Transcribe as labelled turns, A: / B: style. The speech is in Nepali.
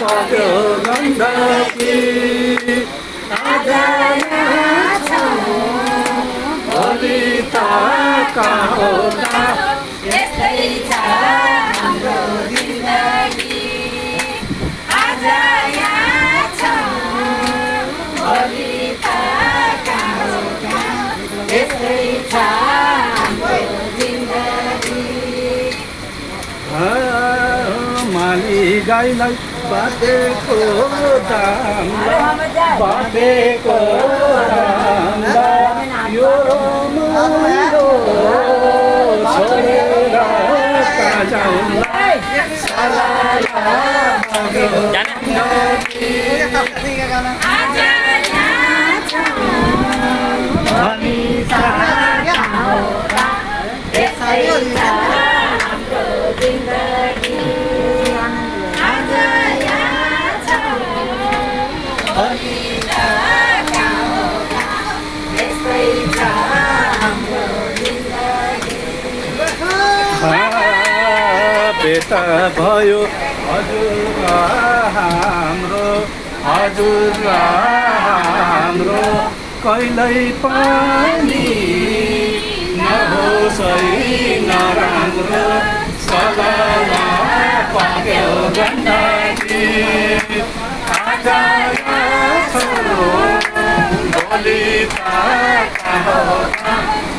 A: बग्यो गण्डकी आज यहाँ छौँ भोलि त कहाँ होला
B: यस्तै छ हाम्रो जिन्दगी आज यहाँ छौँ भोलि त कहाँ होला यस्तै छ हाम्रो जिन्दगी
A: माली गाईलाई बाँधेको दामलाई बाँधेको दामलाई यो मुलो छोडेर कहाँ जाउँला
B: आज यहाँ छौँ भोलि त कहाँ होला यस्तै छ हाम्रो जिन्दगी आज यहाँ छौँ भोलि त कहाँ होला यस्तै छ हाम्रो जिन्दगी
A: बेटा भयो हजुर हाम्रो कहिल्यै पनि नहोस् है नराम्रो सल्लाह पाक्यो गण्डकी आज यहाँ छौँ भोलि त कहाँ होला